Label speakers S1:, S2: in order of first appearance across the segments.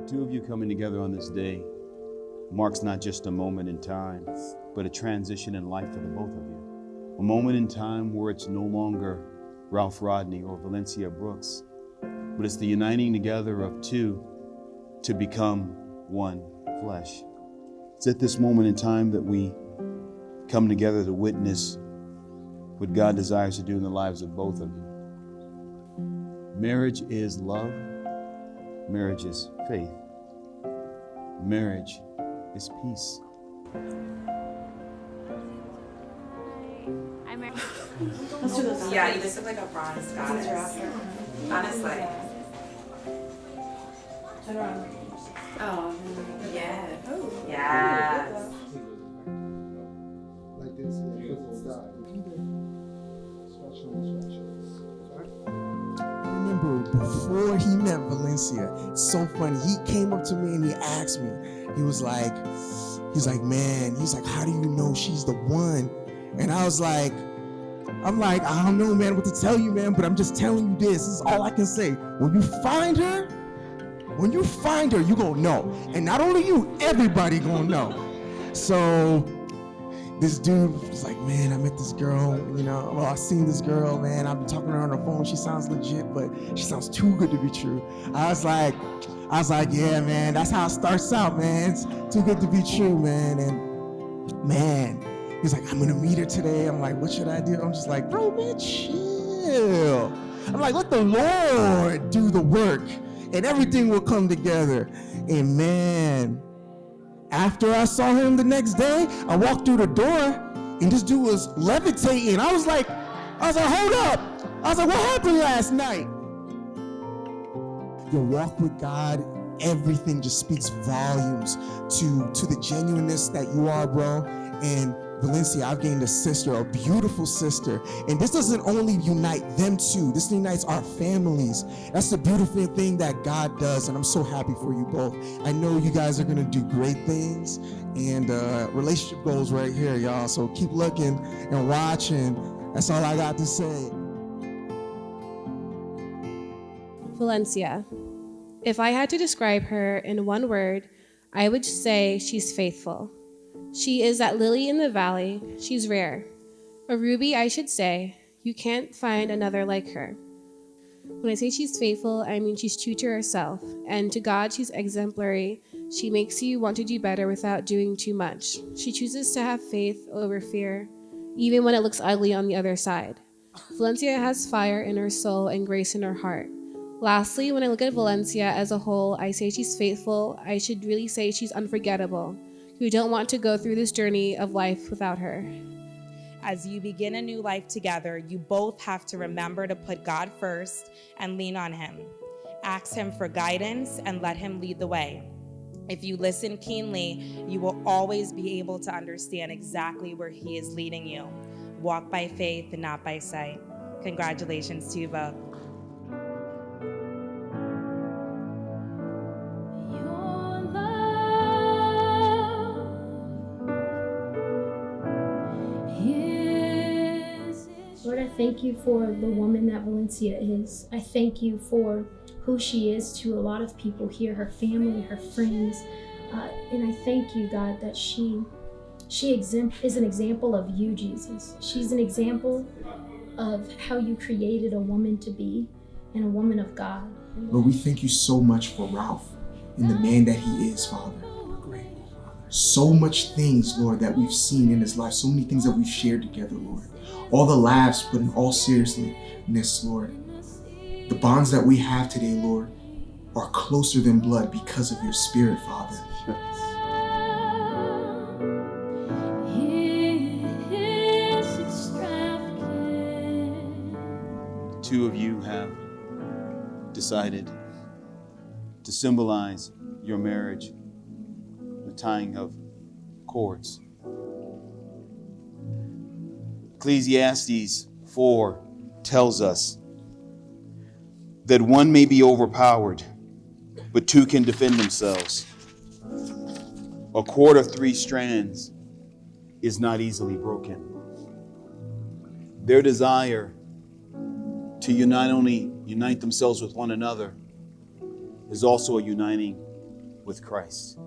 S1: Two of you coming together on this day marks not just a moment in time, but a transition in life for the both of you. A moment in time where it's no longer Ralph Rodney or Valencia Brooks, but it's the uniting together of two to become one flesh. It's at this moment in time that we come together to witness what God desires to do in the lives of both of you. Marriage is love. Marriage is faith. Marriage is peace.
S2: Let's do this.
S3: Yeah, you just look like a bronze goddess. Honestly.
S2: Turn around.
S3: Oh, yeah. Oh, yes.
S4: Like this, I remember before he met Valencia, it's so funny. He came up to me and he asked me. He was like, man, he's like, how do you know she's the one? And I was like, I don't know, man, what to tell you, man, but I'm just telling you this. This is all I can say. When you find her, you gonna know. And not only you, everybody gonna know. So this dude was like, man, I met this girl, I seen this girl, man. I've been talking to her on the phone. She sounds legit, but she sounds too good to be true. I was like, yeah, man, that's how it starts out, man. It's too good to be true, man. And man, he's like, I'm gonna meet her today. I'm like, what should I do? I'm just like, bro, man, chill. I'm like, let the Lord do the work and everything will come together. And man, after I saw him the next day, I walked through the door and this dude was levitating. I was like, hold up. I was like, what happened last night? Your walk with God, everything just speaks volumes to the genuineness that you are, bro. And Valencia, I've gained a sister, a beautiful sister. And this doesn't only unite them two, this unites our families. That's the beautiful thing that God does, and I'm so happy for you both. I know you guys are gonna do great things, and relationship goals right here, y'all. So keep looking and watching. That's all I got to say.
S5: Valencia. If I had to describe her in one word, I would say she's faithful. She is that lily in the valley. She's rare. A ruby, I should say. You can't find another like her. When I say she's faithful, I mean she's true to herself. And to God, she's exemplary. She makes you want to do better without doing too much. She chooses to have faith over fear, even when it looks ugly on the other side. Valencia has fire in her soul and grace in her heart. Lastly, when I look at Valencia as a whole, I say she's faithful. I should really say she's unforgettable. You don't want to go through this journey of life without her.
S3: As you begin a new life together, you both have to remember to put God first and lean on Him. Ask Him for guidance and let Him lead the way. If you listen keenly, you will always be able to understand exactly where He is leading you. Walk by faith and not by sight. Congratulations to you both.
S6: Lord, I thank you for the woman that Valencia is. I thank you for who she is to a lot of people here, her family, her friends. And I thank you, God, that she is an example of you, Jesus. She's an example of how you created a woman to be and a woman of God.
S4: Lord, we thank you so much for Ralph and the man that he is, Father. So much things, Lord, that we've seen in his life, so many things that we've shared together, Lord. All the laughs, but in all seriousness, Lord, the bonds that we have today, Lord, are closer than blood because of your Spirit, Father.
S1: Two of you have decided to symbolize your marriage, the tying of cords. Ecclesiastes 4 tells us that one may be overpowered, but two can defend themselves. A cord of 3 strands is not easily broken. Their desire to not only unite themselves with one another is also a uniting with Christ.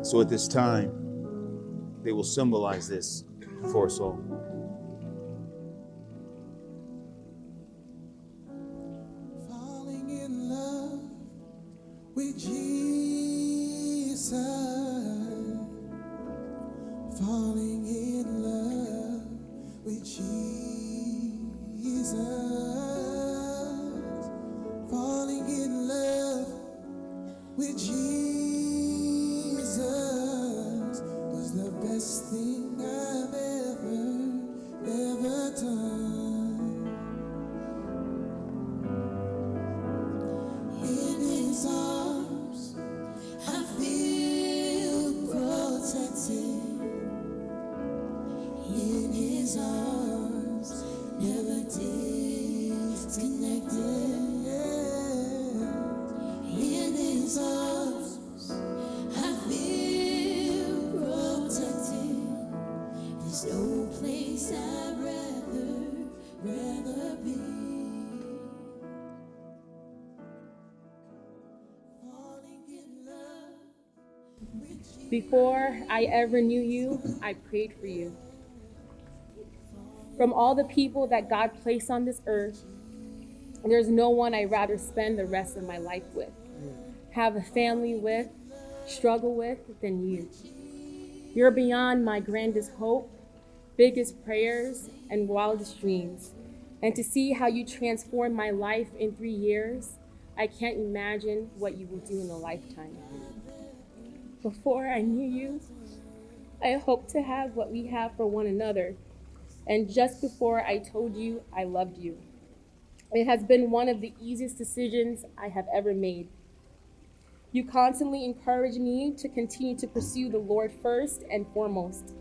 S1: So at this time, they will symbolize this for us all.
S4: Falling in love with Jesus. Falling in love with Jesus. Falling in love with Jesus was the best thing I've ever done. In his arms, I feel protected. In his arms, never disconnected. In his arms, I feel protected. There's no place I'd rather be. Falling in love with you.
S7: Before I ever knew you, I prayed for you. From all the people that God placed on this earth, there's no one I'd rather spend the rest of my life with, have a family with, struggle with than you. You're beyond my grandest hope, biggest prayers, and wildest dreams. And to see how you transformed my life in 3 years, I can't imagine what you will do in a lifetime. Before I knew you, I hoped to have what we have for one another. And just before I told you I loved you, it has been one of the easiest decisions I have ever made. You constantly encourage me to continue to pursue the Lord first and foremost,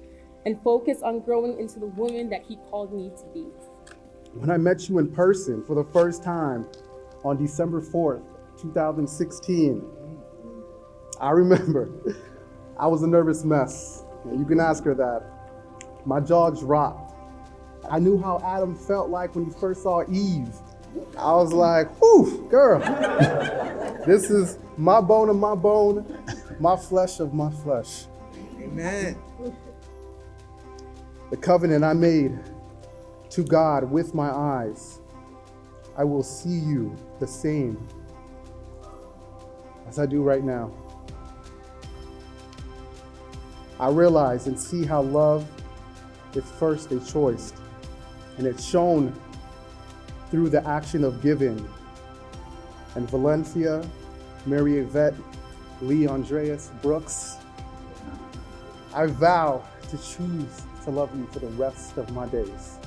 S7: and focus on growing into the woman that He called me to be.
S8: When I met you in person for the first time on December 4th, 2016, I remember I was a nervous mess. You can ask her that. My jaw dropped. I knew how Adam felt like when he first saw Eve. I was like, whew, girl, this is my bone of my bone, my flesh of my flesh.
S4: Amen.
S8: The covenant I made to God with my eyes, I will see you the same as I do right now. I realize and see how love is first a choice, and it's shown through the action of giving. And Valencia, Mary Yvette, Lee Andreas Brooks, I vow to choose to love you for the rest of my days.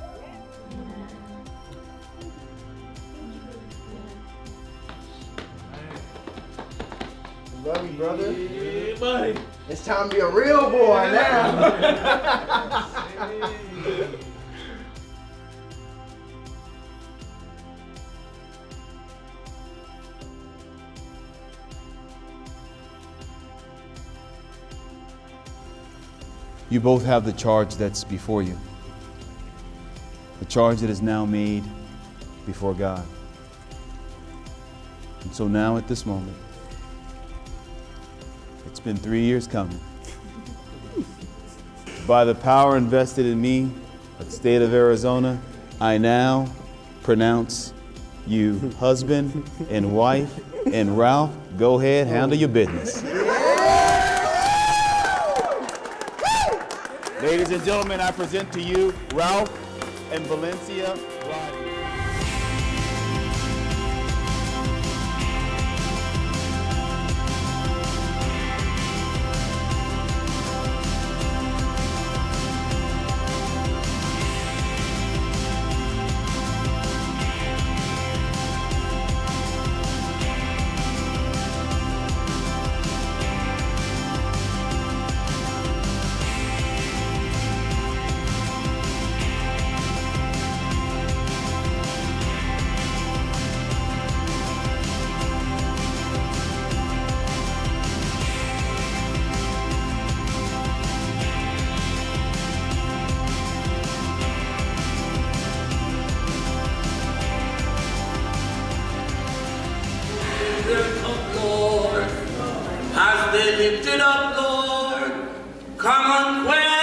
S4: Love you, brother. Yeah, buddy. It's time to be a real boy now.
S1: You both have the charge that's before you. The charge that is now made before God. And so now at this moment, it's been 3 years coming. By the power invested in me by the state of Arizona, I now pronounce you husband and wife. And Ralph, go ahead, handle your business. Ladies and gentlemen, I present to you Ralff and Valencia Rodney.
S9: they lifted up, Lord, come and quench